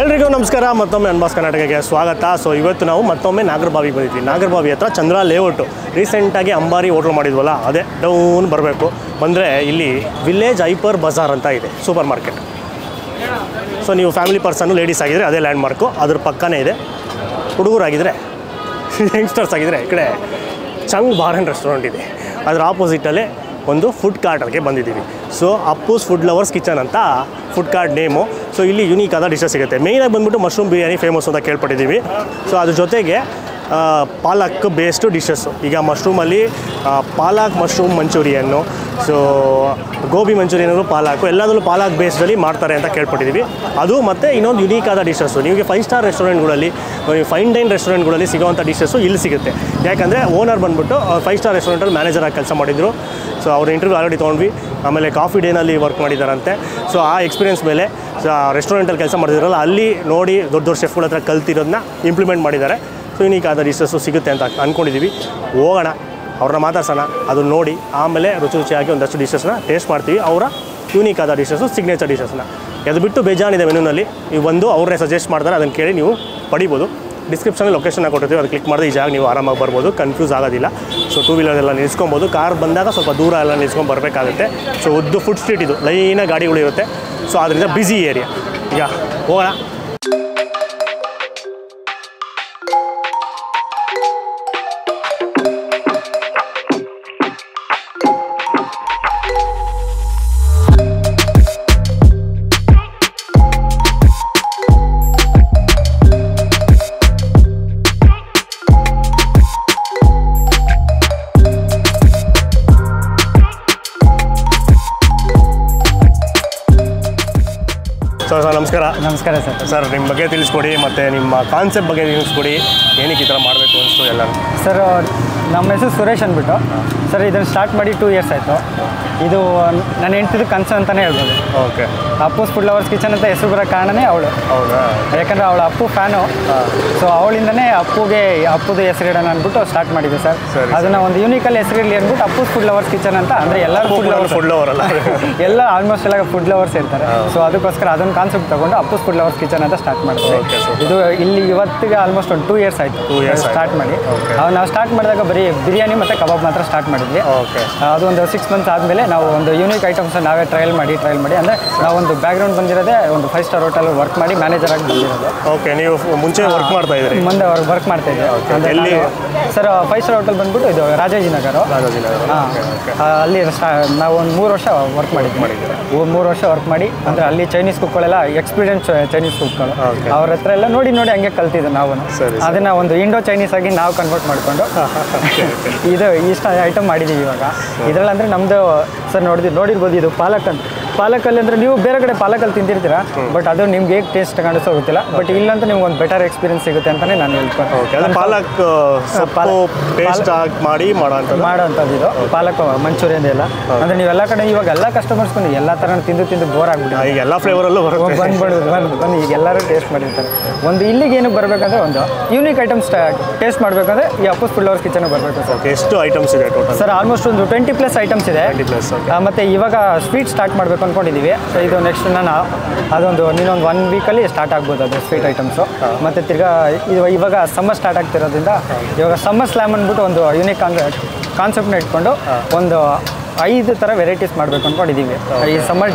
ಎಲ್ರಿಗೂ ನಮಸ್ಕಾರ ಮತ್ತೊಮ್ಮೆ ಅನ್ಬಾಸ್ ಕರ್ನಾಟಕಕ್ಕೆ ಸ್ವಾಗತ. ಸೊ ಇವತ್ತು ನಾವು ಮತ್ತೊಮ್ಮೆ ನಾಗರಬಾವಿಗೆ ಬಂದಿದ್ವಿ. ನಾಗರಬಾವಿ ಹತ್ರ ಚಂದ್ರ ಲೇಔಟು ರೀಸೆಂಟಾಗಿ ಅಂಬಾರಿ ಹೋಟ್ಲು ಮಾಡಿದ್ವಲ್ಲ, ಅದೇ ಡೌನ್ ಬರಬೇಕು. ಬಂದರೆ ಇಲ್ಲಿ ವಿಲೇಜ್ ಹೈಪರ್ ಬಜಾರ್ ಅಂತ ಇದೆ, ಸೂಪರ್ ಮಾರ್ಕೆಟ್. ಸೊ ನೀವು ಫ್ಯಾಮಿಲಿ ಪರ್ಸನ್ನು ಲೇಡೀಸ್ ಆಗಿದ್ದರೆ ಅದೇ ಲ್ಯಾಂಡ್ ಮಾರ್ಕು, ಅದ್ರ ಪಕ್ಕನೇ ಇದೆ. ಹುಡುಗರಾಗಿದ್ದರೆ ಯಂಗ್ಸ್ಟರ್ಸ್ ಆಗಿದ್ದರೆ ಈ ಕಡೆ ಚಂಗ್ ಬಾರ್ ಆ್ಯಂಡ್ ರೆಸ್ಟೋರೆಂಟ್ ಇದೆ, ಅದರ ಆಪೋಸಿಟಲ್ಲೇ ಒಂದು ಫುಡ್ ಕಾರ್ಟರ್ಗೆ ಬಂದಿದ್ದೀವಿ. So Appu's food lovers kitchen ಅಂತ ಫುಡ್ ಕಾರ್ಟ್ ನೇಮು. ಸೊ ಇಲ್ಲಿ ಯುನೀಕ್ ಆದ ಡಿಶಸ್ ಸಿಗುತ್ತೆ. ಮೇಯ್ನಾಗಿ ಬಂದುಬಿಟ್ಟು ಮಶ್ರೂಮ್ ಬಿರಿಯಾನಿ ಫೇಮಸ್ ಅಂತ ಕೇಳ್ಪಟ್ಟಿದ್ದೀವಿ. ಸೊ ಅದ್ರ ಜೊತೆಗೆ ಪಾಲಕ್ ಬೇಸ್ಡು ಡಿಶಸ್ಸು. ಈಗ ಮಶ್ರೂಮಲ್ಲಿ ಪಾಲಕ್ ಮಶ್ರೂಮ್ ಮಂಚೂರಿಯನ್ನು, ಸೊ ಗೋಬಿ ಮಂಚೂರಿಯನ್ಗಳು ಪಾಲಾಕು, ಎಲ್ಲದರಲ್ಲೂ ಪಾಲಕ್ ಬೇಸ್ಡಲ್ಲಿ ಮಾಡ್ತಾರೆ ಅಂತ ಕೇಳ್ಪಟ್ಟಿದ್ದೀವಿ. ಅದು ಮತ್ತು ಇನ್ನೊಂದು ಯುನೀಕ್ ಆದ ಡಿಶಸ್ಸು ನಿಮಗೆ 5 ಸ್ಟಾರ್ ರೆಸ್ಟೋರೆಂಟ್ಗಳಲ್ಲಿ, ಫೈನ್ ಡೈನ್ ರೆಸ್ಟೋರೆಂಟ್ಗಳಲ್ಲಿ ಸಿಗೋವಂಥ ಡಿಶಸ್ಸು ಇಲ್ಲಿ ಸಿಗುತ್ತೆ. ಯಾಕಂದರೆ ಓನರ್ ಬಂದುಬಿಟ್ಟು 5 ಸ್ಟಾರ್ ರೆಸ್ಟೋರೆಂಟಲ್ಲಿ ಮ್ಯಾನೇಜರಾಗಿ ಕೆಲಸ ಮಾಡಿದರು. ಸೊ ಅವ್ರ ಇಂಟರ್ವ್ಯೂ ಆಲ್ರೆಡಿ ತೊಗೊಂಡ್ವಿ. ಆಮೇಲೆ ಕಾಫಿ ಡೇನಲ್ಲಿ ವರ್ಕ್ ಮಾಡಿದ್ದಾರಂತೆ. ಸೊ ಆ ಎಕ್ಸ್ಪೀರಿಯನ್ಸ್ ಮೇಲೆ ರೆಸ್ಟೋರೆಂಟಲ್ಲಿ ಕೆಲಸ ಮಾಡಿದಾರಲ್ಲ, ಅಲ್ಲಿ ನೋಡಿ ದೊಡ್ಡ ದೊಡ್ಡ ಶೆಫ್ಗಳ ಹತ್ರ ಕಲ್ತಿರೋದನ್ನ ಇಂಪ್ಲಿಮೆಂಟ್ ಮಾಡಿದ್ದಾರೆ. ಸೊ ಯುನೀಕ್ ಆದ ಡಿಶಸ್ಸು ಸಿಗುತ್ತೆ ಅಂತ ಅಂದ್ಕೊಂಡಿದ್ದೀವಿ. ಹೋಗೋಣ, ಅವ್ರನ್ನ ಮಾತಾಡ್ಸೋಣ, ಅದನ್ನು ನೋಡಿ ಆಮೇಲೆ ರುಚಿಯಾಗಿ ಒಂದಷ್ಟು ಡಿಶಸ್ನ ಟೇಸ್ಟ್ ಮಾಡ್ತೀವಿ. ಅವರ ಯುನೀಕ್ ಆದ ಡಿಶಸ್ಸು, ಸಿಗ್ನೇಚರ್ ಡಿಶಸ್ನ. ಅದು ಬಿಟ್ಟು ಬೇಜಾನಿದೆ ಮೆನುನಲ್ಲಿ. ನೀವು ಬಂದು ಅವ್ರನ್ನೇ ಸಜೆಸ್ಟ್ ಮಾಡ್ತಾರೆ, ಅದನ್ನು ಕೇಳಿ ನೀವು ಪಡಿಬೋದು. ಡಿಸ್ಕ್ರಿಪ್ಷನಲ್ಲಿ ಲೊಕೇಶನ್ನ ಕೊಟ್ಟಿರ್ತೀವಿ, ಅದು ಕ್ಲಿಕ್ ಮಾಡಿದ್ರೆ ಈ ಜಾಗ ನೀವು ಆರಾಮಾಗಿ ಬರ್ಬೋದು, ಕನ್ಫ್ಯೂಸ್ ಆಗೋದಿಲ್ಲ. So 2 wheeler ನಿಲ್ಸ್ಕೊಬೋದು. ಕಾರ್ ಬಂದಾಗ ಸ್ವಲ್ಪ ದೂರ ಎಲ್ಲ ನಿಲ್ಸ್ಕೊಂಡು ಬರಬೇಕಾಗುತ್ತೆ. ಸೊ ಉದ್ದು ಫುಡ್ ಸ್ಟ್ರೀಟ್ ಇದು, ಲೈನಾಗಿ ಗಾಡಿಗಳು ಇರುತ್ತೆ. ಸೊ ಅದರಿಂದ ಬ್ಯುಸಿ ಏರಿಯಾ. ಈಗ ಹೋಗೋಣ. ಸರ್ ನಮಸ್ಕಾರ. ನಮಸ್ಕಾರ ಸರ್ ನಿಮ್ಮ ಬಗ್ಗೆ ತಿಳಿಸ್ಕೊಡಿ, ಮತ್ತು ನಿಮ್ಮ ಕಾನ್ಸೆಪ್ಟ್ ಬಗ್ಗೆ ತಿಳಿಸ್ಕೊಡಿ. ಏನಕ್ಕೆ ಈ ಥರ ಮಾಡಬೇಕು ಅನಿಸ್ತು ಎಲ್ಲರೂ? ಸರ್ ನಮ್ಮ ಹೆಸರು ಸುರೇಶ್ ಅಂದ್ಬಿಟ್ಟು. ಸರ್ ಇದನ್ನು ಸ್ಟಾರ್ಟ್ ಮಾಡಿ 2 ಇಯರ್ಸ್ ಆಯಿತು. ಇದು ನನ್ನ ಹೆಂಡ್ತಿದ್ದು ಕನಸು ಅಂತಲೇ ಹೇಳ್ಬೋದು. Okay. Appu's food lovers kitchen ಅಂತ ಹೆಸರು ಬರೋ ಕಾರಣನೇ ಅವಳು. ಹೌದಾ? ಯಾಕಂದರೆ ಅವಳು ಅಪ್ಪು ಫ್ಯಾನು. ಸೊ ಅವಳಿಂದನೇ ಅಪ್ಪುದು ಹೆಸರಿಡೋಣ ಅಂದ್ಬಿಟ್ಟು ಸ್ಟಾರ್ಟ್ ಮಾಡಿದ್ವಿ ಸರ್. ಅದನ್ನು ಒಂದು ಯೂನಿಕಲ್ಲಿ ಹೆಸರಿರಲಿ ಅಂದ್ಬಿಟ್ಟು ಅಪ್ಪೂಸ್ ಫುಡ್ ಲವರ್ಸ್ ಕಿಚನ್ ಅಂತ. ಅಂದರೆ ಎಲ್ಲರೂ ಫುಡ್ ಲವರ್ ಅಲ್ಲ, ಎಲ್ಲ ಆಲ್ಮೋಸ್ಟ್ ಎಲ್ಲ ಫುಡ್ ಲವರ್ಸ್ ಇರ್ತಾರೆ. ಸೊ ಅದಕ್ಕೋಸ್ಕರ ಅದನ್ನು ಕಾನ್ಸೆಪ್ಟ್ ತೊಗೊಂಡು ಅಪ್ಪೂಸ್ ಫುಡ್ ಲವರ್ಸ್ ಕಿಚನ್ ಅಂತ ಸ್ಟಾರ್ಟ್ ಮಾಡಿದ್ವಿ. ಇದು ಇಲ್ಲಿ ಇವತ್ತಿಗೆ ಆಲ್ಮೋಸ್ಟ್ ಒಂದು 2 ಇಯರ್ಸ್ ಆಯಿತು ಸ್ಟಾರ್ಟ್ ಮಾಡಿ. ನಾವು ಸ್ಟಾರ್ಟ್ ಮಾಡಿದಾಗ ಬರೀ ಬಿರಿಯಾನಿ ಮತ್ತು ಕಬಾಬ್ ಮಾತ್ರ ಸ್ಟಾರ್ಟ್ ಮಾಡಿದ್ವಿ. ಅದು ಒಂದು 6 ಮಂತ್ಸ್ ಆದಮೇಲೆ ನಾವು ಒಂದು ಯೂನಿಕ್ ಐಟಮ್ಸ್ ನಾವೇ ಟ್ರಯಲ್ ಮಾಡಿ ಅಂದರೆ ನಾವೊಂದು ಬ್ಯಾಕ್ಗ್ರೌಂಡ್ ಬಂದಿರೋದೇ ಒಂದು 5 ಸ್ಟಾರ್ ಹೋಟೆಲ್ ವರ್ಕ್ ಮಾಡಿ ಮ್ಯಾನೇಜರ್ ಆಗಿ ಬಂದಿರೋದು. ಓಕೆ. ನೀವು ಮುಂಚೆ ವರ್ಕ್ ಮಾಡ್ತಾ ಇದ್ದೀರಿ? ಮುಂದೆ ವರ್ಕ್ ಮಾಡ್ತಾ ಇದ್ದೆ ಸರ್. 5 ಸ್ಟಾರ್ ಹೋಟೆಲ್ ಬಂದ್ಬಿಟ್ಟು ಇದು ರಾಜಾಜಿನಗರ. ಅಲ್ಲಿ ನಾವು ಒಂದು 3 ವರ್ಷ ವರ್ಕ್ ಮಾಡಿದ್ವಿ. 3 ವರ್ಷ ವರ್ಕ್ ಮಾಡಿ ಅಂದರೆ ಅಲ್ಲಿ ಚೈನೀಸ್ ಕುಕ್ಗಳೆಲ್ಲ ಎಕ್ಸ್ಪೀರಿಯನ್ಸ್ ಚೈನೀಸ್ ಕುಕ್ಗಳು ಅವ್ರ ಹತ್ರ ಎಲ್ಲ ನೋಡಿ ಹಂಗೆ ಕಲ್ತಿದ್ದು ನಾವು. ಅದನ್ನು ಒಂದು ಇಂಡೋ ಚೈನೀಸ್ ಆಗಿ ನಾವು ಕನ್ವರ್ಟ್ ಮಾಡಿಕೊಂಡು ಇದು ಇಷ್ಟ ಐಟಮ್ ಮಾಡಿದ್ದೀವಿ ಇವಾಗ. ಇದರಲ್ಲಿ ಅಂದರೆ ನಮ್ಮದು ಸರ್ ನೋಡಿರ್ಬೋದು, ಇದು ಪಾಲಕಲ್ಲಿ ಅಂದರೆ ನೀವು ಬೇರೆ ಕಡೆ ಪಾಲಕಲ್ಲಿ ತಿಂದಿರ್ತೀರಾ, ಬಟ್ ಅದು ನಿಮ್ಗೆ ಹೇಗೆ ಟೇಸ್ಟ್ ಕಾಣಿಸೋ ಗೊತ್ತಿಲ್ಲ. ಬಟ್ ಇಲ್ಲಂತ ನಿಮ್ಗೆ ಒಂದು ಬೆಟರ್ ಎಕ್ಸ್ಪೀರಿಯನ್ಸ್ ಸಿಗುತ್ತೆ ಅಂತಲೇ ನಾನು ಹೇಳ್ಕೊಂಡು ಪಾಲಕ್ ಪೇಸ್ಟ್ ಮಾಡಿ ಮಾಡೋಂಥದ್ದು ಇದು ಪಾಲಕ್ ಮಂಚೂರಿಯನ್ ಎಲ್ಲ. ಅಂದರೆ ನೀವೆಲ್ಲ ಕಡೆ ಇವಾಗ ಎಲ್ಲ ಕಸ್ಟಮರ್ಸ್ಕೊಂಡು ಎಲ್ಲ ಥರ ತಿಂದು ಬೋರ್ ಆಗ್ಬಿಟ್ಟು ಈಗ ಎಲ್ಲ ಫ್ಲೇವರಲ್ಲೂ ಬಂದು ಈಗ ಎಲ್ಲರೂ ಟೇಸ್ಟ್ ಮಾಡಿರ್ತಾರೆ. ಒಂದು ಇಲ್ಲಿಗೆ ಏನಕ್ಕೆ ಬರಬೇಕಂದ್ರೆ ಒಂದು ಯೂನಿಕ್ ಐಟಮ್ಸ್ ಟೇಸ್ಟ್ ಮಾಡಬೇಕಂದ್ರೆ ಈ ಅಪ್ಪೂಸ್ ಫುಡ್ ಲವರ್ಸ್ ಕಿಚನ್ ಬರಬೇಕು ಸರ್. ಎಷ್ಟು ಐಟಮ್ಸ್ ಇದೆ ಟೋಟಲ್? ಸರ್ ಆಲ್ಮೋಸ್ಟ್ ಒಂದು 20+ ಐಟಮ್ಸ್ ಇದೆ. ಮತ್ತು ಇವಾಗ ಸ್ವೀಟ್ ಸ್ಟಾರ್ಟ್ ಮಾಡಬೇಕು ಅಂದ್ಕೊಂಡಿದ್ದೀವಿ. ಸೊ ಇದು ನೆಕ್ಸ್ಟ್ ಅದೊಂದು ಇನ್ನೊಂದು 1 ವೀಕಲ್ಲಿ ಸ್ಟಾರ್ಟ್ ಆಗ್ಬೋದು ಅದು ಸ್ವೀಟ್ ಐಟಮ್ಸು. ಮತ್ತು ತಿರ್ಗಾ ಇವಾಗ ಸಮ್ಮರ್ ಸ್ಟಾರ್ಟ್ ಆಗ್ತಿರೋದ್ರಿಂದ ಇವಾಗ ಸಮ್ಮರ್ ಸ್ಲ್ಯಾಮ್ ಅಂದ್ಬಿಟ್ಟು ಒಂದು ಯೂನಿಕ್ ಕಾನ್ಸೆಪ್ಟ್ನ ಇಟ್ಕೊಂಡು ಒಂದು 5 ಥರ ವೆರೈಟೀಸ್ ಮಾಡಬೇಕು ಅಂದ್ಕೊಂಡಿದ್ದೀವಿ. ಈ ಸಮ್ಮರ್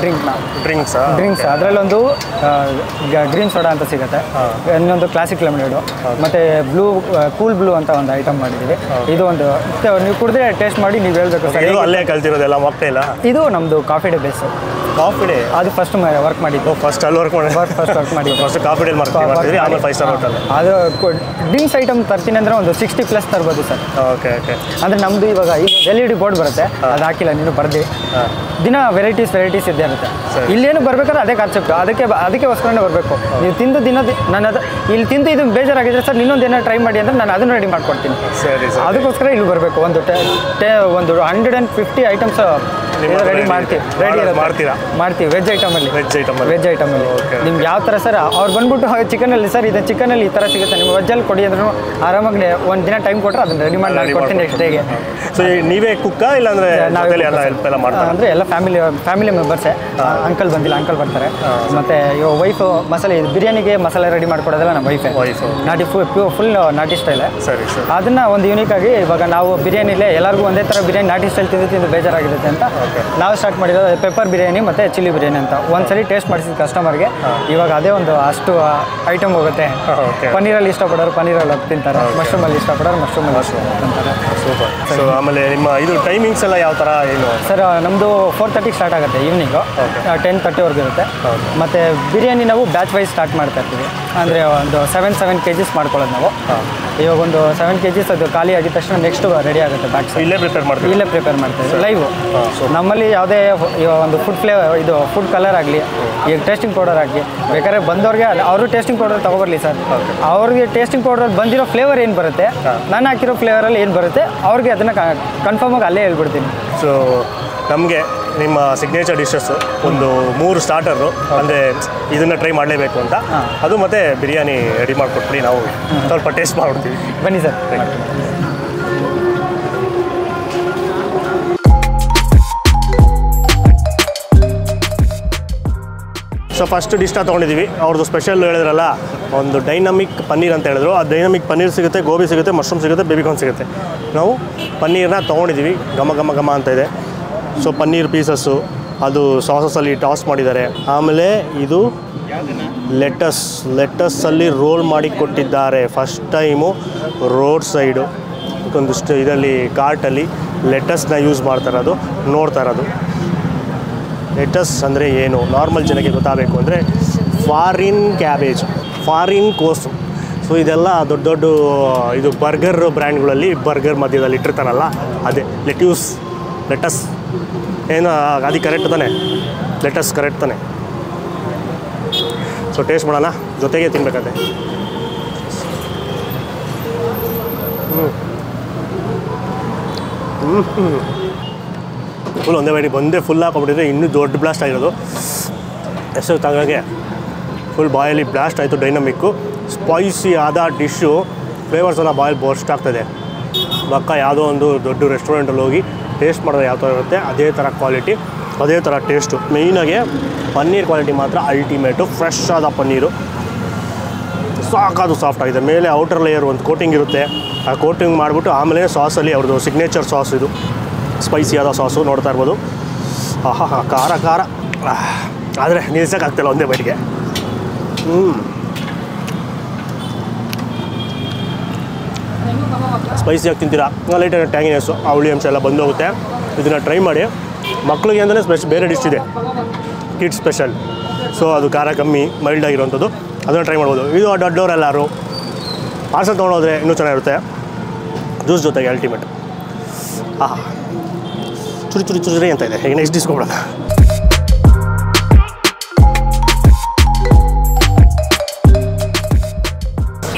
ಡ್ರಿಂಕ್ಸ್ ಅದರಲ್ಲೊಂದು ಗ್ರೀನ್ ಸೋಡಾ ಅಂತ ಸಿಗುತ್ತೆ, ಇನ್ನೊಂದು ಕ್ಲಾಸಿಕ್ ಲೆಮನೇಡು, ಮತ್ತು ಕೂಲ್ ಬ್ಲೂ ಅಂತ ಒಂದು ಐಟಮ್ ಮಾಡಿದ್ದೀವಿ. ಇದು ಒಂದು ನೀವು ಕುಡಿದ್ರೆ ಟೇಸ್ಟ್ ಮಾಡಿ ನೀವು ಹೇಳ್ಬೇಕು ಸರ್. ಅಲ್ಲೇ ಕಲ್ತಿರೋದೆಲ್ಲ ಮೊಕ್ಟೇಲ? ಇದು ನಮ್ಮದು coffee day base. Coffee day ಅದು ಫಸ್ಟ್ ವರ್ಕ್ ಮಾಡಿದ್ದು. ಫಸ್ಟ್ ಅಲ್ಲಿ ವರ್ಕ್ ಮಾಡಿ ಫಸ್ಟ್ ಕಾಫಿ ಡೇ ಮಾಡ್ತೀವಿ, ಆಮೇಲೆ 5 ಸ್ಟಾರ್ ಹೋಟೆಲ್. ಅದು ಡ್ರಿಂಕ್ಸ್ ಐಟಮ್ ತರ್ತೀನಿ ಅಂದರೆ ಒಂದು 60+ ತರ್ಬೋದು ಸರ್. ಓಕೆ. ಅಂದರೆ ನಮ್ಮದು ಇವಾಗ LED ಬೋರ್ಡ್ ಬರುತ್ತೆ, ಅದು ಹಾಕಿಲ್ಲ ನೀನು ಬರ್ದು ದಿನ ವೆರೈಟೀಸ್ ಇದ್ದೇ ಇರುತ್ತೆ. ಇಲ್ಲೇನು ಬರಬೇಕಾದ್ರೆ ಅದೇ ಕಾನ್ಸೆಪ್ಟ್, ಅದಕ್ಕೋಸ್ಕರನೇ ಬರಬೇಕು. ನೀವು ತಿಂದು ಇಲ್ಲಿ ತಿಂದು ಇದು ಬೇಜಾರಾಗಿದ್ರೆ ಸರ್ ಇನ್ನೊಂದು ಏನೋ ಟ್ರೈ ಮಾಡಿ ಅಂದರೆ ನಾನು ಅದನ್ನು ರೆಡಿ ಮಾಡ್ಕೊಡ್ತೀನಿ. ಅದಕ್ಕೋಸ್ಕರ ಇಲ್ಲಿ ಬರಬೇಕು. ಒಂದು 150 ಐಟಮ್ಸ್ ರೆಡಿ ಮಾಡ್ತೀವಿ, ರೆಡಿ ಮಾಡ್ತೀರಾ? ಮಾಡ್ತೀವಿ ವೆಜ್ ಐಟಮಲ್ಲಿ. ವೆಜ್ ಐಟಮಲ್ಲಿ ನಿಮ್ಗೆ ಯಾವ ಥರ ಸರ್ ಅವ್ರು ಬಂದ್ಬಿಟ್ಟು ಚಿಕನಲ್ಲಿ ಸರ್ ಇದು ಚಿಕನಲ್ಲಿ ಈ ಥರ ಸಿಗುತ್ತೆ ನಿಮ್ಗೆ ವೆಜ್ಜಲ್ಲಿ ಕೊಡಿ ಅಂದ್ರೂ ಆರಾಮಾಗಿ ಒಂದು ದಿನ ಟೈಮ್ ಕೊಟ್ಟರೆ ಅದನ್ನು ರೆಡಿ ಮಾಡಿ ಕೊಡ್ತೀನಿ ನೆಕ್ಸ್ಟ್ ಡೇಗೆ. ಸೊ ನೀವೇ ಕುಕ್ಕ ಇಲ್ಲಾಂದರೆ ಹೆಲ್ಪ್ ಎಲ್ಲ ಮಾಡ್ತಾರೆ? ಅಂದರೆ ಎಲ್ಲ ಫ್ಯಾಮಿಲಿ ಮೆಂಬರ್ಸೇ. ಅಂಕಲ್ ಬಂದಿಲ್ಲ, ಅಂಕಲ್ ಬರ್ತಾರೆ. ಮತ್ತು ಇವಾಗ ವೈಫು ಮಸಾಲೆ ಬಿರಿಯಾನಿಗೆ ಮಸಾಲೆ ರೆಡಿ ಮಾಡ್ಕೊಡೋದೆಲ್ಲ ನಮ್ಮ ವೈಫೇ. ನಾಟಿ ಫುಲ್ ನಾಟಿ ಸ್ಟೈಲೇ. ಸರಿ ಸರ್. ಅದನ್ನು ಒಂದು ಯೂನಿಕ್ ಆಗಿ ಇವಾಗ ನಾವು ಬಿರಿಯಾನಿಲೇ ಎಲ್ಲರಿಗೂ ಒಂದೇ ಥರ ಬಿರಿಯಾನಿ ನಾಟಿ ಸ್ಟೈಲ್ ತಿಂದು ಬೇಜಾರಾಗಿರುತ್ತೆ ಅಂತ ನಾವು ಸ್ಟಾರ್ಟ್ ಮಾಡಿರೋದು ಪೆಪ್ಪರ್ ಬಿರಿಯಾನಿ ಮತ್ತು ಚಿಲ್ಲಿ ಬಿರಿಯಾನಿ ಅಂತ. ಒಂದ್ಸರಿ ಟೇಸ್ಟ್ ಮಾಡಿಸಿದ ಕಸ್ಟಮರ್ಗೆ ಇವಾಗ ಅದೇ ಒಂದು ಅಷ್ಟು ಐಟಮ್ ಹೋಗುತ್ತೆ. ಪನ್ನೀರಲ್ಲಿ ಇಷ್ಟಪಡೋರು ಪನ್ನೀರಲ್ಲಿ ತಿಂತಾರೆ, ಮಶ್ರೂಮಲ್ಲಿ ಇಷ್ಟಪಡೋರು ಮಶ್ರೂಮಲ್ಲಿ ತಿಂತಾರೆ. ಸೂಪರ್. ಸೊ ಆಮೇಲೆ ನಿಮ್ಮ ಇದು ಟೈಮಿಂಗ್ಸ್ ಎಲ್ಲ ಯಾವ ಥರ ಏನು ಸರ್? ನಮ್ಮದು 4:30 ಸ್ಟಾರ್ಟ್ ಆಗುತ್ತೆ ಈವ್ನಿಂಗು, 10:30ವರೆಗೂ ಇರುತ್ತೆ. ಮತ್ತು ಬಿರಿಯಾನಿ ನಾವು ಬ್ಯಾಚ್ ವೈಸ್ ಸ್ಟಾರ್ಟ್ ಮಾಡ್ತಾ ಇರ್ತೀವಿ. ಅಂದರೆ ಒಂದು 7 kgs ಮಾಡ್ಕೊಳ್ಳೋದು ನಾವು. ಇವಾಗ ಒಂದು 7 kgs ಅದು ಖಾಲಿ ಆಗಿದ ತಕ್ಷಣ ನೆಕ್ಸ್ಟ್ ರೆಡಿ ಆಗುತ್ತೆ ಬ್ಯಾಚ್. ಇಲ್ಲೇ ಪ್ರಿಪೇರ್ ಮಾಡ್ತೀವಿ ಲೈವ್. ನಮ್ಮಲ್ಲಿ ಯಾವುದೇ ಒಂದು ಫುಡ್ ಕಲರ್ ಆಗಲಿ, ಈಗ ಟೇಸ್ಟಿಂಗ್ ಪೌಡರ್ ಆಗಲಿ, ಬೇಕಾದ್ರೆ ಬಂದವ್ರಿಗೆ ಅವರು ಟೇಸ್ಟಿಂಗ್ ಪೌಡರ್ ತೊಗೊಬರಲಿ ಸರ್. ಅವ್ರಿಗೆ ಟೇಸ್ಟಿಂಗ್ ಪೌಡರ್ ಬಂದಿರೋ ಫ್ಲೇವರ್ ಏನು ಬರುತ್ತೆ, ನಾನು ಹಾಕಿರೋ ಫ್ಲೇವರಲ್ಲಿ ಏನು ಬರುತ್ತೆ ಅವ್ರಿಗೆ ಅದನ್ನು ಕನ್ಫರ್ಮಾಗಿ ಅಲ್ಲೇ ಹೇಳ್ಬಿಡ್ತೀನಿ. ಸೊ ನಮಗೆ ನಿಮ್ಮ ಸಿಗ್ನೇಚರ್ ಡಿಶಸ್ಸು ಒಂದು 3 ಸ್ಟಾರ್ಟರು, ಅಂದರೆ ಇದನ್ನು ಟ್ರೈ ಮಾಡಲೇಬೇಕು ಅಂತ, ಅದು ಮತ್ತು ಬಿರಿಯಾನಿ ರೆಡಿ ಮಾಡಿಕೊಟ್ಬಿಡಿ, ನಾವು ಸ್ವಲ್ಪ ಟೇಸ್ಟ್ ಮಾಡ್ಬಿಡ್ತೀವಿ. ಬನ್ನಿ ಸರ್. ಸೊ ಫಸ್ಟ್ ಡಿಶ್ನ ತೊಗೊಂಡಿದ್ದೀವಿ. ಅವ್ರದ್ದು ಸ್ಪೆಷಲ್ ಹೇಳಿದ್ರಲ್ಲ, ಒಂದು ಡೈನಮಿಕ್ ಪನ್ನೀರ್ ಅಂತ ಹೇಳಿದ್ರು. ಆ ಡೈನಮಿಕ್ ಪನ್ನೀರ್ ಸಿಗುತ್ತೆ, ಗೋಬಿ ಸಿಗುತ್ತೆ, ಮಶ್ರೂಮ್ ಸಿಗುತ್ತೆ, ಬೇಬಿಕಾರ್ನ್ ಸಿಗುತ್ತೆ. ನಾವು ಪನ್ನೀರನ್ನ ತೊಗೊಂಡಿದ್ದೀವಿ, ಘಮ ಅಂತ ಇದೆ. ಸೊ ಪನ್ನೀರ್ ಪೀಸಸ್ಸು ಸಾಸಸಲ್ಲಿ ಟಾಸ್ ಮಾಡಿದ್ದಾರೆ. ಆಮೇಲೆ ಇದು ಲೆಟಸ್ಸಲ್ಲಿ ರೋಲ್ ಮಾಡಿ ಕೊಟ್ಟಿದ್ದಾರೆ. ಫಸ್ಟ್ ಟೈಮು ರೋಡ್ ಸೈಡು ಒಂದಿಷ್ಟು ಇದರಲ್ಲಿ ಕಾರ್ಟಲ್ಲಿ ಲೆಟಸ್ನ ಯೂಸ್ ಮಾಡ್ತಾಯಿರೋದು ನೋಡ್ತಾ ಇರೋದು. ಲೆಟಸ್ ಅಂದರೆ ಏನು ನಾರ್ಮಲ್ ಜನಕ್ಕೆ ಗೊತ್ತಾಗಬೇಕು ಅಂದರೆ ಫಾರಿನ್ ಕ್ಯಾಬೇಜ್, ಫಾರಿನ್ ಕೋಸು. ಸೊ ಇದೆಲ್ಲ ದೊಡ್ಡ ಇದು ಬರ್ಗರ್ ಬ್ರ್ಯಾಂಡ್ಗಳಲ್ಲಿ ಬರ್ಗರ್ ಮಧ್ಯದಲ್ಲಿ ಇಟ್ಟಿರ್ತಾರಲ್ಲ, ಅದೇ ಲೆಟಸ್ ಏನು ಅದು ಕರೆಕ್ಟ್ ತಾನೆ? ಲೆಟಸ್ ಕರೆಕ್ಟ್ ತಾನೆ? ಸೊ ಟೇಸ್ಟ್ ಮಾಡೋಣ, ಜೊತೆಗೆ ತಿನ್ಬೇಕಂತೆ. ಫುಲ್ ಒಂದೇ ಬೈಟಿ ಬಂದೇ ಫುಲ್ ಹಾಕೊಂಡ್ಬಿಟ್ಟಿದ್ರೆ ಇನ್ನೂ ದೊಡ್ಡ ಬ್ಲಾಸ್ಟ್ ಆಗಿರೋದು. ಹೆಸರು ತಗೊಂಡಾಗೆ ಫುಲ್ ಬಾಯಲ್ಲಿ ಬ್ಲಾಸ್ಟ್ ಆಯಿತು. ಡೈನಮಿಕ್ಕು ಸ್ಪೈಸಿ ಆದ ಡಿಶ್ಶು ಫ್ಲೇವರ್ಸನ್ನು ಬಾಯಲ್ಲಿ ಬರ್ಸ್ಟ್ ಆಗ್ತದೆ. ಪಕ್ಕ ಯಾವುದೋ ಒಂದು ದೊಡ್ಡ ರೆಸ್ಟೋರೆಂಟಲ್ಲಿ ಹೋಗಿ ಟೇಸ್ಟ್ ಮಾಡಿದ್ರೆ ಯಾವ ಥರ ಇರುತ್ತೆ ಅದೇ ಥರ ಕ್ವಾಲಿಟಿ, ಅದೇ ಥರ ಟೇಸ್ಟು. ಮೇಯ್ನಾಗೆ ಪನ್ನೀರ್ ಕ್ವಾಲಿಟಿ ಮಾತ್ರ ಅಲ್ಟಿಮೇಟು. ಫ್ರೆಶ್ ಆದ ಪನ್ನೀರು, ಸಾಕಾದು ಸಾಫ್ಟ್ ಆಗಿದೆ. ಮೇಲೆ ಔಟರ್ ಲೇಯರ್ ಒಂದು ಕೋಟಿಂಗ್ ಇರುತ್ತೆ, ಆ ಕೋಟಿಂಗ್ ಮಾಡಿಬಿಟ್ಟು ಆಮೇಲೆ ಸಾಸಲ್ಲಿ ಅವ್ರದ್ದು ಸಿಗ್ನೇಚರ್ ಸಾಸ್, ಇದು ಸ್ಪೈಸಿಯಾದ ಸಾಸು ನೋಡ್ತಾ ಇರ್ಬೋದು. ಆಹಾ ಖಾರ ಆದರೆ ನಿಲ್ಸೋಕ್ಕಾಗ್ತಿಲ್ಲ ಒಂದೇ ಬೈಟಿಗೆ. ಸ್ಪೈಸಿಯಾಗಿ ತಿಂತೀರಾ, ಲೈಟಾಗಿ ಟ್ಯಾಂಗಿನೆಸ್ಸು, ಅವಳಿ ಅಂಶ ಎಲ್ಲ ಬಂದೋಗುತ್ತೆ. ಇದನ್ನು ಟ್ರೈ ಮಾಡಿ. ಮಕ್ಕಳಿಗೆ ಅಂತಲೇ ಬೇರೆ ಡಿಶ್ ಇದೆ, ಕಿಡ್ಸ್ ಸ್ಪೆಷಲ್. ಸೊ ಅದು ಖಾರ ಕಮ್ಮಿ, ಮೈಲ್ಡ್ ಆಗಿರೋವಂಥದ್ದು, ಅದನ್ನು ಟ್ರೈ ಮಾಡ್ಬೋದು. ಇದು ದೊಡ್ಡವರೆಲ್ಲರೂ ಪಾರ್ಸಲ್ ತೊಗೊಂಡೋದ್ರೆ ಇನ್ನೂ ಚೆನ್ನಾಗಿರುತ್ತೆ. ಜ್ಯೂಸ್ ಜೊತೆಗೆ ಅಲ್ಟಿಮೇಟ್. ಚುರಿ ಅಂತ ಇದೆ. ಈಗ ನೆಕ್ಸ್ಟ್ ಡಿಶ್ ಕೊಡೋಣ.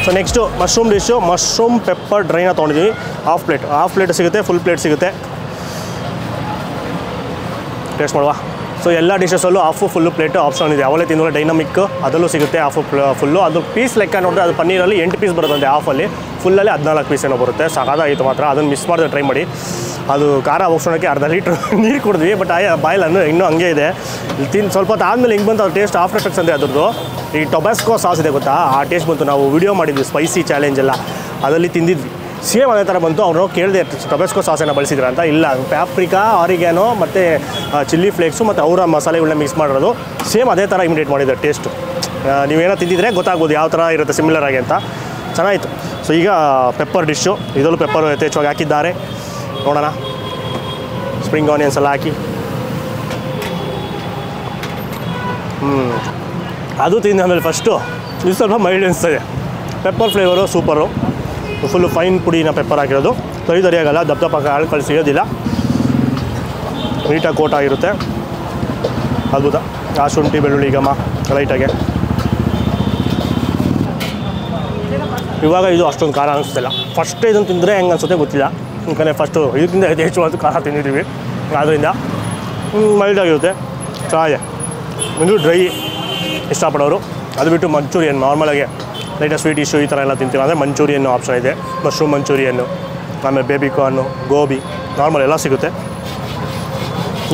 So next mushroom dish, mushroom pepper ಡ್ರೈನ ತೊಗೊಂಡಿದ್ದೀವಿ. ಹಾಫ್ ಪ್ಲೇಟ್ ಸಿಗುತ್ತೆ, ಫುಲ್ ಪ್ಲೇಟ್ ಸಿಗುತ್ತೆ. ಟೇಸ್ಟ್ ಮಾಡುವ. ಸೊ ಎಲ್ಲ ಡಿಶಸಲ್ಲೂ ಹಾಫು ಫುಲ್ಲು ಪ್ಲೇಟು ಆಪ್ಷನ್ ಇದೆ. ಅವಲೇ ತಿನ್ನೋಲ್ಲ ಡೈನಮಿಕ್ ಅದರಲ್ಲೂ ಸಿಗುತ್ತೆ ಹಾಫು ಫುಲ್ಲು. ಅದು ಪೀಸ್ ಲೆಕ್ಕ ನೋಡಿದ್ರೆ ಅದು ಪನ್ನೀರಲ್ಲಿ 8 ಪೀಸ್ ಬರುತ್ತಂತೆ, ಹಾಫಲ್ಲಿ. ಫುಲ್ಲಲ್ಲಿ 14 ಪೀಸ್ ಏನೋ ಬರುತ್ತೆ. ಸಾಕಾಗಿತ್ತು ಮಾತ್ರ, ಅದನ್ನು ಮಿಸ್ ಮಾಡಿದ್ರೆ ಟ್ರೈ ಮಾಡಿ. ಅದು ಖಾರ ಹೋಗ್ಸೋಣಕ್ಕೆ ಅರ್ಧ ಲೀಟ್ರ್ ನೀರು ಕುಡಿದ್ವಿ, ಬಟ್ ಬಾಯ್ಲನ್ನು ಇನ್ನೂ ಹಂಗೆ ಇದೆ. ಸ್ವಲ್ಪ ಹೊತ್ತು ಆದಮೇಲೆ ಹಿಂಗೆ ಬಂತು ಅದು ಟೇಸ್ಟ್. ಆಫ್ಟರ್ ಎಫೆಕ್ಟ್ಸ್ ಅಂದರೆ ಅದ್ರದ್ದು ಈ ಟೊಬ್ಯಾಸ್ಕೋ ಸಾಸ್ ಇದೆ ಗೊತ್ತಾ, ಆ ಟೇಸ್ಟ್ ಬಂತು. ನಾವು ವಿಡಿಯೋ ಮಾಡಿದ್ವಿ ಸ್ಪೈಸಿ ಚಾಲೆಂಜ್ ಎಲ್ಲ, ಅದರಲ್ಲಿ ತಿಂದಿದ್ವಿ. ಸೇಮ್ ಅದೇ ಥರ ಬಂತು. ಅವರು ಕೇಳಿದೆ ಟೊಬ್ಯಾಸ್ಕೋ ಸಾಸನ್ನು ಬಳಸಿದ್ರ ಅಂತ. ಇಲ್ಲ, ಪ್ಯಾಪ್ರಿಕಾ, ಆರಿಗ್ಯಾನೋ ಮತ್ತು ಚಿಲ್ಲಿ ಫ್ಲೇಕ್ಸು ಮತ್ತು ಅವರ ಮಸಾಲೆಗಳನ್ನ ಮಿಕ್ಸ್ ಮಾಡಿರೋದು. ಸೇಮ್ ಅದೇ ಥರ ಇಮಿಡಿಯೇಟ್ ಮಾಡಿದ್ದಾರೆ ಟೇಸ್ಟು. ನೀವೇನೋ ತಿಂದಿದ್ರೆ ಗೊತ್ತಾಗ್ಬೋದು ಯಾವ ಥರ ಇರುತ್ತೆ ಸಿಮಿಲರ್ ಆಗಿ ಅಂತ. ಚೆನ್ನಾಗಿತ್ತು. ಸೊ ಈಗ ಪೆಪ್ಪರ್ ಡಿಶ್ಶು, ಇದರಲ್ಲೂ ಪೆಪ್ಪರ್ ಯಥೇಚ್ಛವಾಗಿ ಹಾಕಿದ್ದಾರೆ. ನೋಡೋಣ. ಸ್ಪ್ರಿಂಗ್ ಆನಿಯನ್ಸ್ ಎಲ್ಲ ಹಾಕಿ ಅದು ತಿಂದ ಆಮೇಲೆ ಫಸ್ಟು ಇದು ಸ್ವಲ್ಪ ಮೈಲ್ಡ್ ಅನಿಸ್ತದೆ. Pepper flavour super. Full fine ಪುಡಿನ ಪೆಪ್ಪರ್ ಹಾಕಿರೋದು, ತರಿಯಾಗಲ್ಲ, ದಪ್ಪ ಹಾಳು ಕಳಿಸಿರೋದಿಲ್ಲ, ನೀಟಾಗಿ ಕೋಟ್ ಆಗಿರುತ್ತೆ. ಅದ್ಭುತ. ಆ ಶುಂಠಿ ಬೆಳ್ಳುಳ್ಳಿ ಘಮ ಲೈಟಾಗೆ. ಇವಾಗ ಇದು ಅಷ್ಟೊಂದು ಖಾರ ಅನಿಸ್ತಿಲ್ಲ. ಫಸ್ಟ್ ಇದನ್ನು ತಿಂದರೆ ಹೆಂಗೆ ಅನಿಸುತ್ತೆ ಗೊತ್ತಿಲ್ಲ, ಯಾಕಂದರೆ ಫಸ್ಟು ಇದಕ್ಕಿಂತ ಹೆಚ್ಚು ಖಾರ ತಿಂದಿದ್ದೀವಿ. ಆದ್ದರಿಂದ ಮೈಲ್ಡಾಗಿರುತ್ತೆ, ಚೆನ್ನಾಗಿದೆ. ಇದು ಡ್ರೈ ಇಷ್ಟಪಡೋರು, ಅದು ಬಿಟ್ಟು ಮಂಚೂರಿಯನ್ ನಾರ್ಮಲಾಗಿ ಲೈಟಾಗಿ ಸ್ವೀಟ್ ಇಶ್ಯೂ ಈ ಥರ ಎಲ್ಲ ತಿಂತೀವಿ ಅಂದರೆ ಮಂಚೂರಿಯನ್ನು ಆಪ್ಷನ್ ಇದೆ. ಮಶ್ರೂಮ್ ಮಂಚೂರಿಯನ್ನು, ಆಮೇಲೆ ಬೇಬಿಕಾರ್ನು, ಗೋಬಿ ನಾರ್ಮಲ್ ಎಲ್ಲ ಸಿಗುತ್ತೆ.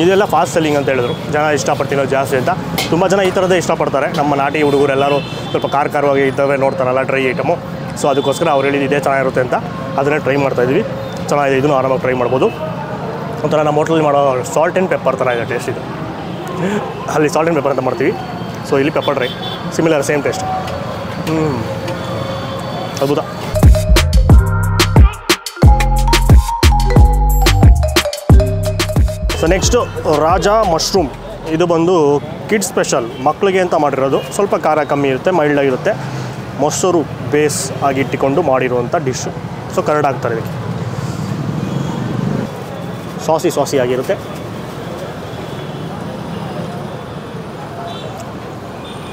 ಇದೆಲ್ಲ ಫಾಸ್ಟ್ ಸೆಲ್ಲಿಂಗ್ ಅಂತ ಹೇಳಿದ್ರು, ಜನ ಇಷ್ಟಪಡ್ತೀನೋ ಜಾಸ್ತಿ ಅಂತ. ತುಂಬ ಜನ ಈ ಥರದ್ದೇ ಇಷ್ಟಪಡ್ತಾರೆ. ನಮ್ಮ ನಾಟಿ ಹುಡುಗರು ಎಲ್ಲರೂ ಸ್ವಲ್ಪ ಖಾರವಾಗಿ ಇದ್ದಾವೆ ನೋಡ್ತಾರಲ್ಲ ಡ್ರೈ ಐಟಮು. ಸೊ ಅದಕ್ಕೋಸ್ಕರ ಅವ್ರು ಹೇಳಿದ್ದು ಇದೇ ಚೆನ್ನಾಗಿರುತ್ತೆ ಅಂತ ಅದನ್ನೇ ಟ್ರೈ ಮಾಡ್ತಾಯಿದ್ವಿ. ಚೆನ್ನಾಗಿದೆ, ಇದನ್ನು ಆರಾಮಾಗಿ ಟ್ರೈ ಮಾಡ್ಬೋದು. ಒಂಥರ ನಮ್ಮ ಹೋಟ್ಲಲ್ಲಿ ಮಾಡೋ ಸಾಲ್ಟ್ ಆ್ಯಂಡ್ ಪೆಪ್ಪರ್ ಥರ ಇದೆ ಟೇಸ್ಟ್ ಇದು. ಅಲ್ಲಿ ಸಾಲ್ಟ್ ಆ್ಯಂಡ್ ಪೆಪ್ಪರ್ ಅಂತ ಮಾಡ್ತೀವಿ, ಸೊ ಇಲ್ಲಿ pepper dry, similar same taste. ಅದ್ಭುತ. So next Raja mushroom. ಇದು ಬಂದು ಕಿಡ್ಸ್ ಸ್ಪೆಷಲ್, ಮಕ್ಕಳಿಗೆ ಅಂತ ಮಾಡಿರೋದು. ಸ್ವಲ್ಪ ಖಾರ ಕಮ್ಮಿ ಇರುತ್ತೆ, ಮೈಲ್ಡಾಗಿರುತ್ತೆ. ಮೊಸರು ಬೇಸ್ ಆಗಿಟ್ಟುಕೊಂಡು ಮಾಡಿರುವಂಥ ಡಿಶ್ಶು. ಸೊ ಕರಡ್ ಹಾಕ್ತಾರೆ ಇದಕ್ಕೆ, ಸಾಸಿ ಆಗಿರುತ್ತೆ.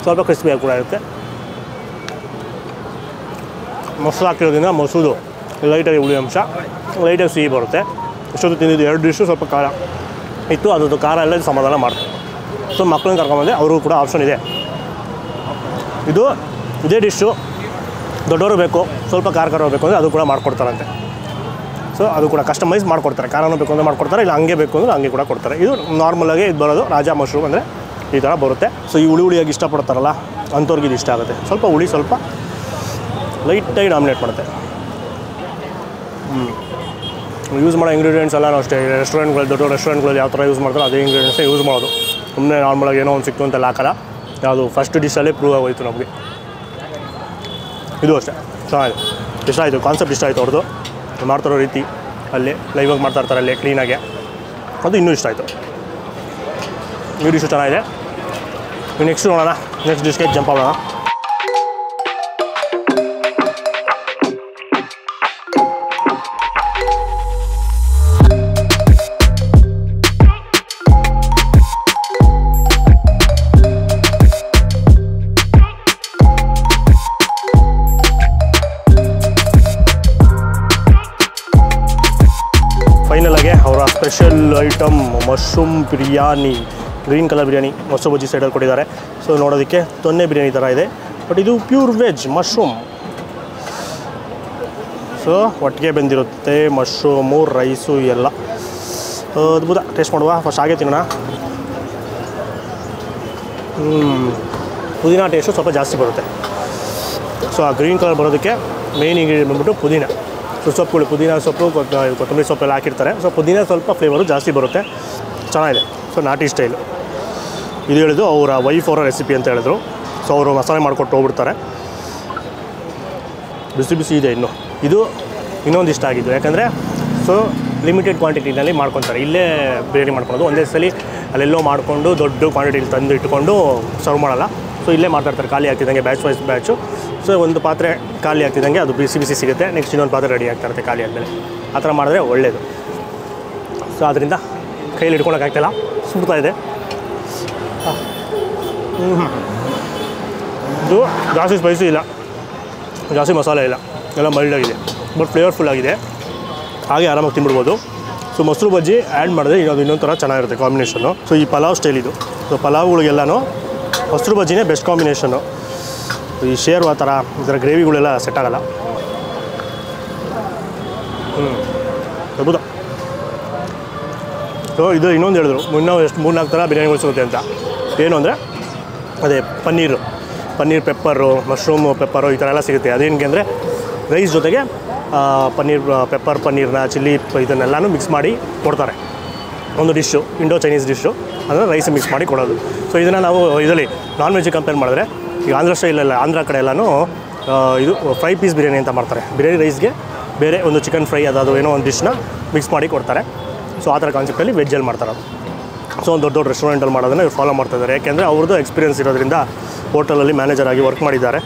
ಸ್ವಲ್ಪ ಕ್ರಿಸ್ಪಿಯಾಗಿ ಕೂಡ ಇರುತ್ತೆ. ಮೊಸರು ಹಾಕಿರೋದ್ರಿಂದ ಮೊಸರು ಲೈಟಾಗಿ ಹುಳಿ ಅಂಶ, ಲೈಟಾಗಿ ಸಿಹಿ ಬರುತ್ತೆ. ಇಷ್ಟೊತ್ತು ತಿಂದಿದ್ದು 2 ಡಿಶ್ಶು ಸ್ವಲ್ಪ ಖಾರ ಇತ್ತು, ಅದ್ರದ್ದು ಖಾರ ಎಲ್ಲ ಸಮಾಧಾನ ಮಾಡ್ತಾರೆ. ಸೊ ಮಕ್ಕಳನ್ನ ಕರ್ಕೊಂಬಂದೆ, ಅವ್ರಿಗೂ ಕೂಡ ಆಪ್ಷನ್ ಇದೆ. ಇದೇ ಡಿಶ್ಶು ದೊಡ್ಡವರು ಬೇಕು, ಸ್ವಲ್ಪ ಖಾರ ಬೇಕು ಅಂದರೆ ಅದು ಕೂಡ ಮಾಡ್ಕೊಡ್ತಾರಂತೆ. ಸೊ ಅದು ಕೂಡ ಕಸ್ಟಮೈಸ್ ಮಾಡಿಕೊಡ್ತಾರೆ. ಖಾರನೂ ಬೇಕು ಅಂದರೆ ಮಾಡ್ಕೊಡ್ತಾರೆ, ಇಲ್ಲ ಹಂಗೆ ಬೇಕು ಅಂದರೆ ಹಂಗೆ ಕೂಡ ಕೊಡ್ತಾರೆ. ಇದು ನಾರ್ಮಲಾಗಿ ಇದು ಬರೋದು ರಾಜಾ ಮಶ್ರೂಮ್ ಅಂದರೆ ಈ ಥರ ಬರುತ್ತೆ. ಸೊ ಈ ಹುಳಿಯಾಗಿ ಇಷ್ಟಪಡ್ತಾರಲ್ಲ ಅಂಥವ್ರಿಗೆ ಇದು ಇಷ್ಟ ಆಗುತ್ತೆ. ಸ್ವಲ್ಪ ಹುಳಿ, ಸ್ವಲ್ಪ ಲೈಟಾಗಿ ಡಾಮಿನೇಟ್ ಮಾಡುತ್ತೆ. ಯೂಸ್ ಮಾಡೋ ಇಂಗ್ರೀಡಿಯೆಂಟ್ಸ್ ಎಲ್ಲ ಅಷ್ಟೇ, ದೊಡ್ಡ ರೆಸ್ಟೋರೆಂಟ್ಗಳಲ್ಲಿ ಯಾವ ಥರ ಯೂಸ್ ಮಾಡ್ತಾರೆ ಅದೇ ಇಂಗ್ರೀಡಿಯೆಂಟ್ಸೇ ಯೂಸ್ ಮಾಡೋದು. ಸುಮ್ಮನೆ ನಾರ್ಮಲಾಗಿ ಏನೋ ಒಂದು ಸಿಕ್ತು ಅಂತೆಲ್ಲ ಹಾಕಲ್ಲ. ಯಾವುದು ಫಸ್ಟ್ ಡಿಶಲ್ಲೇ ಪ್ರೂವ್ ಆಗೋಯ್ತು ನಮಗೆ. ಇದು ಅಷ್ಟೇ ಚೆನ್ನಾಗಿದೆ, ಇಷ್ಟ ಆಯಿತು. ಕಾನ್ಸೆಪ್ಟ್ ಇಷ್ಟ ಆಯಿತು ಅವ್ರದ್ದು, ಮಾಡ್ತಾರೋ ರೀತಿ ಅಲ್ಲಿ ಲೈವಾಗಿ ಮಾಡ್ತಾಯಿರ್ತಾರೆ ಅಲ್ಲೇ ಕ್ಲೀನಾಗೆ, ಅದು ಇನ್ನೂ ಇಷ್ಟ ಆಯಿತು. ಈ ಡಿಶ್ಶು ಚೆನ್ನಾಗಿದೆ. ನೆಕ್ಸ್ಟ್ ನೋಡೋಣ, ನೆಕ್ಸ್ಟ್ ಡಿಶ್ಗೆ ಜಂಪ್ ಆಗೋಣ. ಫೈನಲಾಗೆ ಅವರ special item mushroom biryani, green colour biryani ಮೊಸರು ಬಜ್ಜಿ ಸೈಡಲ್ಲಿ ಕೊಟ್ಟಿದ್ದಾರೆ. ಸೊ ನೋಡೋದಕ್ಕೆ ತೊನ್ನೆ ಬಿರಿಯಾನಿ ಥರ ಇದೆ, ಬಟ್ ಇದು ಪ್ಯೂರ್ ವೆಜ್ ಮಶ್ರೂಮ್. ಸೊ ಒಟ್ಟಿಗೆ ಬೆಂದಿರುತ್ತೆ ಮಶ್ರೂಮು, ರೈಸು ಎಲ್ಲ ಅದ್ಭುತ. ಟೇಸ್ಟ್ ಮಾಡುವ, ಫಸ್ಟ್ ಹಾಗೆ ತಿನ್ನೋಣ. ಪುದೀನ ಟೇಸ್ಟು ಸ್ವಲ್ಪ ಜಾಸ್ತಿ ಬರುತ್ತೆ. ಸೊ ಆ ಗ್ರೀನ್ ಕಲರ್ ಬರೋದಕ್ಕೆ ಮೇನ್ ಇಂಗ್ರೀಡಿಯೆಂಟ್ ಬಂದ್ಬಿಟ್ಟು ಪುದೀನ. ಸೊ ಸೊಪ್ಪುಗಳು, ಪುದೀನ ಸೊಪ್ಪು, ಕೊತ್ತಂಬರಿ ಸೊಪ್ಪೆಲ್ಲ ಹಾಕಿರ್ತಾರೆ. ಸೊ ಪುದೀನ ಸ್ವಲ್ಪ ಫ್ಲೇವರು ಜಾಸ್ತಿ ಬರುತ್ತೆ, ಚೆನ್ನಾಗಿದೆ. ಸೊ ನಾಟಿ ಸ್ಟೈಲು ಇದು ಹೇಳಿದ್ದು ಅವರ ವೈಫ್ ಅವರ ರೆಸಿಪಿ ಅಂತ ಹೇಳಿದ್ರು. ಸೊ ಅವರು ಮಸಾಲೆ ಮಾಡಿಕೊಟ್ಟು ಹೋಗ್ಬಿಡ್ತಾರೆ. ಬಿಸಿ ಬಿಸಿ ಇದೆ ಇನ್ನು. ಇದು ಇನ್ನೊಂದು ಇಷ್ಟ ಆಗಿದ್ದು, ಯಾಕಂದರೆ ಸೊ ಲಿಮಿಟೆಡ್ ಕ್ವಾಂಟಿಟಿನಲ್ಲಿ ಮಾಡ್ಕೊತಾರೆ. ಇಲ್ಲೇ ಬಿರಿಯಾನಿ ಮಾಡ್ಕೊಳೋದು, ಒಂದೇ ಸಲ ಅಲ್ಲೆಲ್ಲೋ ಮಾಡಿಕೊಂಡು ದೊಡ್ಡ ಕ್ವಾಂಟಿಟಿಲಿ ತಂದು ಇಟ್ಕೊಂಡು ಸರ್ವ್ ಮಾಡೋಲ್ಲ. ಸೊ ಇಲ್ಲೇ ಮಾಡ್ತಾಯಿರ್ತಾರೆ, ಖಾಲಿ ಆಗ್ತಿದ್ದಂಗೆ ಬ್ಯಾಚ್ ವೈಸ್ ಬ್ಯಾಚು. ಸೊ ಒಂದು ಪಾತ್ರೆ ಖಾಲಿ ಆಗ್ತಿದ್ದಂಗೆ ಅದು ಬಿಸಿ ಬಿಸಿ ಸಿಗುತ್ತೆ, ನೆಕ್ಸ್ಟ್ ಇನ್ನೊಂದು ಪಾತ್ರೆ ರೆಡಿ ಆಗ್ತಾಯಿರುತ್ತೆ ಖಾಲಿ ಆದಮೇಲೆ. ಆ ಥರ ಮಾಡಿದ್ರೆ ಒಳ್ಳೆಯದು. ಸೊ ಅದರಿಂದ ಕೈಯಲ್ಲಿ ಇಟ್ಕೊಳಕ್ಕಾಗ್ತಿಲ್ಲ, ಸುಡ್ತಾ ಇದೆ. ಇದು ಜಾಸ್ತಿ ಸ್ಪೈಸಿ ಇಲ್ಲ, ಜಾಸ್ತಿ ಮಸಾಲೆ ಇಲ್ಲ, ಎಲ್ಲ ಮೈಲ್ಡಾಗಿದೆ, ಬಟ್ ಫ್ಲೇವರ್ಫುಲ್ ಆಗಿದೆ. ಹಾಗೆ ಆರಾಮಾಗಿ ತಿನ್ಬಿಡ್ಬೋದು. ಸೊ ಮೊಸರು ಬಜ್ಜಿ ಆ್ಯಡ್ ಮಾಡಿದ್ರೆ ಅದು ಇನ್ನೊಂದು ಥರ ಚೆನ್ನಾಗಿರುತ್ತೆ ಕಾಂಬಿನೇಷನ್ನು. ಸೊ ಈ ಪಲಾವ್ ಸ್ಟೈಲ್ ಇದು. ಸೊ ಪಲಾವ್ಗಳಿಗೆಲ್ಲನೂ ಮೊಸರು ಬಜ್ಜಿನೇ ಬೆಸ್ಟ್ ಕಾಂಬಿನೇಷನ್ನು. ಈ ಶೇರ್ವಾ ಥರ ಈ ಥರ ಗ್ರೇವಿಗಳೆಲ್ಲ ಸೆಟ್ ಆಗೋಲ್ಲ. ಅದ್ಭುತ. ಸೊ ಇದು ಇನ್ನೊಂದು ಹೇಳಿದ್ರು, ಇನ್ನೂ ಎಷ್ಟು 3-4 ಥರ ಬಿರಿಯಾನಿಗಳು ಸಿಗುತ್ತೆ ಅಂತ. ಏನು ಅಂದರೆ ಅದೇ ಪನ್ನೀರ್ ಪೆಪ್ಪರು, ಮಶ್ರೂಮು ಪೆಪ್ಪರು ಈ ಥರ ಎಲ್ಲ ಸಿಗುತ್ತೆ. ಅದೇನಿಗೆ ಅಂದರೆ ರೈಸ್ ಜೊತೆಗೆ ಪನ್ನೀರ್ನ ಚಿಲ್ಲಿ ಇದನ್ನೆಲ್ಲನೂ ಮಿಕ್ಸ್ ಮಾಡಿ ಕೊಡ್ತಾರೆ. ಒಂದು ಡಿಶ್ಶು, ಇಂಡೋ ಚೈನೀಸ್ ಡಿಶ್ಶು, ಅಂದರೆ ರೈಸ್ ಮಿಕ್ಸ್ ಮಾಡಿ ಕೊಡೋದು. ಸೊ ಇದನ್ನು ನಾವು ಇದರಲ್ಲಿ ನಾನ್ ವೆಜ್ ಕಂಪೇರ್ ಮಾಡಿದ್ರೆ, ಈಗ ಆಂಧ್ರ ಸ್ಟೈಲೆಲ್ಲ, ಆಂಧ್ರ ಕಡೆ ಎಲ್ಲನೂ ಇದು ಫ್ರೈ ಪೀಸ್ ಬಿರಿಯಾನಿ ಅಂತ ಮಾಡ್ತಾರೆ. ಬಿರಿಯಾನಿ ರೈಸ್ಗೆ ಬೇರೆ ಒಂದು ಚಿಕನ್ ಫ್ರೈ ಅದು ಏನೋ ಒಂದು ಡಿಶ್ನ ಮಿಕ್ಸ್ ಮಾಡಿ ಕೊಡ್ತಾರೆ. ಸೊ ಆ ಥರ ಕಾನ್ಸೆಪ್ಟಲ್ಲಿ ವೆಜ್ಜಲ್ಲಿ ಮಾಡ್ತಾರೆ. ಸೊ ಒಂದು ದೊಡ್ಡ ರೆಸ್ಟೋರೆಂಟಲ್ಲಿ ಮಾಡೋದನ್ನು ಇವ್ರು ಫಾಲೋ ಮಾಡ್ತಾಯಿದ್ದಾರೆ. ಯಾಕೆಂದರೆ ಅವ್ರದ್ದು ಎಕ್ಸ್ಪೀರಿಯನ್ಸ್ ಇರೋದ್ರಿಂದ ಹೋಟೆಲಲ್ಲಿ ಮ್ಯಾನೇಜರ್ ಆಗಿ ವರ್ಕ್ ಮಾಡಿದ್ದಾರೆ.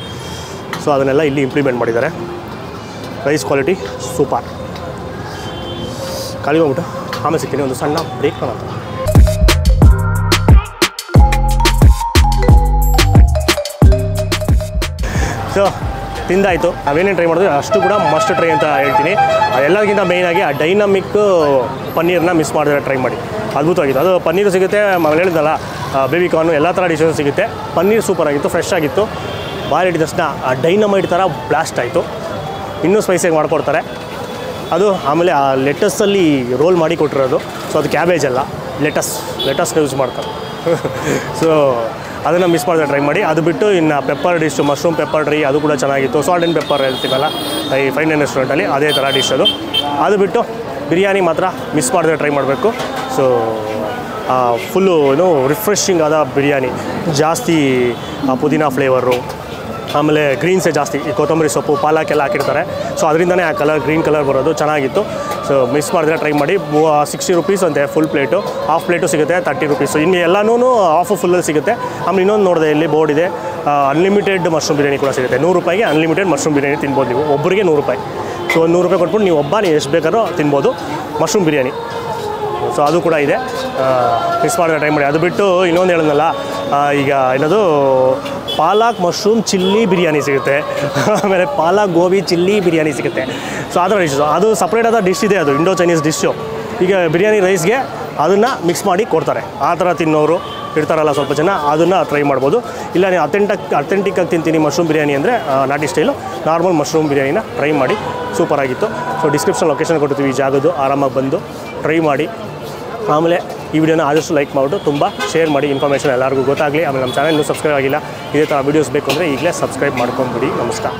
ಸೊ ಅದನ್ನೆಲ್ಲ ಇಲ್ಲಿ ಇಂಪ್ಲಿಮೆಂಟ್ ಮಾಡಿದ್ದಾರೆ. Rice quality super. ಖಾಲಿ ಹೋಗ್ಬಿಟ್ಟು ಆಮೇಲೆ ಸಿಗ್ತೀನಿ, ಒಂದು ಸಣ್ಣ ಬ್ರೇಕ್ ಮಾಡೋಣ. ಸೊ ತಿಂದಾಯಿತು. ನಾವೇನೇನು ಟ್ರೈ ಮಾಡಿದ್ರೆ ಅಷ್ಟು ಕೂಡ ಮಸ್ಟ್ ಟ್ರೈ ಅಂತ ಹೇಳ್ತೀನಿ. ಎಲ್ಲರಿಗಿಂತ ಮೇಯ್ನಾಗಿ ಆ ಡೈನಮಿಕ್ ಪನ್ನೀರನ್ನ ಮಿಸ್ ಮಾಡಿದ್ರೆ ಟ್ರೈ ಮಾಡಿ, ಅದ್ಭುತವಾಗಿತ್ತು. ಅದು ಪನ್ನೀರು ಸಿಗುತ್ತೆ, ಹೇಳಿದ್ನಲ್ಲ ಬೇಬಿ ಕಾರ್ನು ಎಲ್ಲ ಥರ ಡಿಶಸ್ ಸಿಗುತ್ತೆ. ಪನ್ನೀರ್ ಸೂಪರಾಗಿತ್ತು, ಫ್ರೆಶ್ ಆಗಿತ್ತು. ಬಾಯಲ್ಲಿ ಇಟ್ಟಿದ ತಕ್ಷಣ ಆ ಡೈನಮೈಟ್ ಥರ ಬ್ಲಾಸ್ಟ್ ಆಯಿತು. ಇನ್ನೂ ಸ್ಪೈಸಿಯಾಗಿ ಮಾಡಿಕೊಡ್ತಾರೆ ಅದು. ಆಮೇಲೆ ಆ ಲೆಟಸ್ಸಲ್ಲಿ ರೋಲ್ ಮಾಡಿ ಕೊಟ್ಟಿರೋದು. ಸೊ ಅದು ಕ್ಯಾಬೇಜ್ ಅಲ್ಲ, ಲೆಟಸ್ನ ಯೂಸ್ ಮಾಡ್ತಾರೆ. ಸೊ ಅದನ್ನು ಮಿಸ್ ಮಾಡಿದ್ರೆ ಟ್ರೈ ಮಾಡಿ. ಅದು ಬಿಟ್ಟು ಇನ್ನು pepper dish, mushroom pepper dry, ಅದು ಕೂಡ ಚೆನ್ನಾಗಿತ್ತು. ಸಾಲ್ಟ್ ಆ್ಯಂಡ್ ಪೆಪ್ಪರ್ ಹೇಳ್ತೀವಲ್ಲ ಈ ಫೈನ್ ಡೈನ್ ರೆಸ್ಟೋರೆಂಟಲ್ಲಿ, ಅದೇ ಥರ ಡಿಶ್ ಅದು. ಅದು ಬಿಟ್ಟು ಬಿರಿಯಾನಿ ಮಾತ್ರ ಮಿಸ್ ಮಾಡಿದ್ರೆ ಟ್ರೈ ಮಾಡಬೇಕು. ಸೊ ಫುಲ್ಲು ರಿಫ್ರೆಶಿಂಗ್ ಆದ ಬಿರಿಯಾನಿ, ಜಾಸ್ತಿ ಪುದೀನ ಫ್ಲೇವರು, ಆಮೇಲೆ ಗ್ರೀನ್ಸೇ ಜಾಸ್ತಿ, ಈ ಕೊತ್ತಂಬರಿ ಸೊಪ್ಪು ಪಾಲಕ್ಕೆಲ್ಲ ಹಾಕಿರ್ತಾರೆ. ಸೊ ಅದರಿಂದನೇ ಆ ಗ್ರೀನ್ ಕಲರ್ ಬರೋದು ಚೆನ್ನಾಗಿತ್ತು. ಸೊ ಮಿಸ್ ಮಾಡಿದ್ರೆ ಟ್ರೈ ಮಾಡಿ. 60 ರೂಪೀಸ್ ಅಂತೆ ಫುಲ್ ಪ್ಲೇಟು, ಹಾಫ್ ಪ್ಲೇಟು ಸಿಗುತ್ತೆ 30 ರೂಪೀಸು. ಇನ್ನು ಎಲ್ಲನೂ ಹಾಫು ಫುಲ್ಲಲ್ಲಿ ಸಿಗುತ್ತೆ. ಆಮೇಲೆ ಇನ್ನೊಂದು ನೋಡಿದೆ, ಇಲ್ಲಿ ಬೋರ್ಡ್ ಇದೆ, ಅನ್ಲಿಮಿಟೆಡ್ ಮಶ್ರೂಮ್ ಬಿರಿಯಾನಿ ಕೂಡ ಸಿಗುತ್ತೆ. 100 ರೂಪಾಯಿಗೆ ಅನ್ಲಿಮಿಟೆಡ್ ಮಶ್ರೂಮ್ ಬಿರಿಯಾನಿ ತಿನ್ಬೋದು ನೀವು, ಒಬ್ಬರಿಗೆ 100 ರೂಪಾಯಿ. ಸೊ 100 ರೂಪಾಯಿ ಕೊಟ್ಬಿಟ್ಟು ನೀವು ಎಷ್ಟು ಬೇಕಾದ್ರೂ ತಿನ್ಬೋದು ಮಶ್ರೂಮ್ ಬಿರಿಯಾನಿ. ಸೊ ಅದು ಕೂಡ ಇದೆ, ಮಿಸ್ ಮಾಡಿದ್ರೆ ಟ್ರೈ ಮಾಡಿ. ಅದು ಬಿಟ್ಟು ಇನ್ನೊಂದು ಹೇಳಿದ್ನಲ್ಲ, ಈಗ ಏನದು ಪಾಲಕ್ ಮಶ್ರೂಮ್ ಚಿಲ್ಲಿ ಬಿರಿಯಾನಿ ಸಿಗುತ್ತೆ, ಆಮೇಲೆ ಪಾಲಕ್ ಗೋಬಿ ಚಿಲ್ಲಿ ಬಿರಿಯಾನಿ ಸಿಗುತ್ತೆ. ಸೊ ಆ ಥರ ಡಿಶ್ಶು, ಅದು ಸಪ್ರೇಟಾದ ಡಿಶ್ ಇದೆ, ಅದು ಇಂಡೋ ಚೈನೀಸ್ ಡಿಶ್ಶು. ಈಗ ಬಿರಿಯಾನಿ ರೈಸ್ಗೆ ಅದನ್ನು ಮಿಕ್ಸ್ ಮಾಡಿ ಕೊಡ್ತಾರೆ. ಆ ಥರ ತಿನ್ನೋರು ಇರ್ತಾರಲ್ಲ ಸ್ವಲ್ಪ ಜನ, ಅದನ್ನು ಟ್ರೈ ಮಾಡ್ಬೋದು. ಇಲ್ಲ ನೀವು ಅಥೆಂಟಿಕ್ಕಾಗಿ ತಿಂತೀನಿ ಮಶ್ರೂಮ್ ಬಿರಿಯಾನಿ ಅಂದರೆ ನಾಟಿ ಸ್ಟೈಲು ನಾರ್ಮಲ್ ಮಶ್ರೂಮ್ ಬಿರಿಯಾನಿನ ಟ್ರೈ ಮಾಡಿ, ಸೂಪರಾಗಿತ್ತು. ಸೊ ಡಿಸ್ಕ್ರಿಪ್ಷನ್ ಲೊಕೇಶನ್ ಕೊಡ್ತೀವಿ ಈ ಜಾಗದ್ದು, ಆರಾಮಾಗಿ ಬಂದು ಟ್ರೈ ಮಾಡಿ. ಆಮೇಲೆ ಈ ವಿಡಿಯೋನ ಆದಷ್ಟು ಲೈಕ್ ಮಾಡಿಬಿಟ್ಟು ತುಂಬ ಶೇರ್ ಮಾಡಿ, ಇನ್ಫಾರ್ಮೇಷನ್ ಎಲ್ಲರಿಗೂ ಗೊತ್ತಾಗಲಿ. ಆಮೇಲೆ ನಮ್ಮ ಚಾನಲ್ ಇನ್ನೂ ಸಬ್ಸ್ಕ್ರೈಬ್ ಆಗಿಲ್ಲ, ಇದೇ ಥರ ವೀಡಿಯೋಸ್ ಬೇಕು ಅಂದರೆ ಈಗಲೇ ಸಬ್ಸ್ಕ್ರೈಬ್ ಮಾಡ್ಕೊಂಬಿಡಿ. ನಮಸ್ಕಾರ.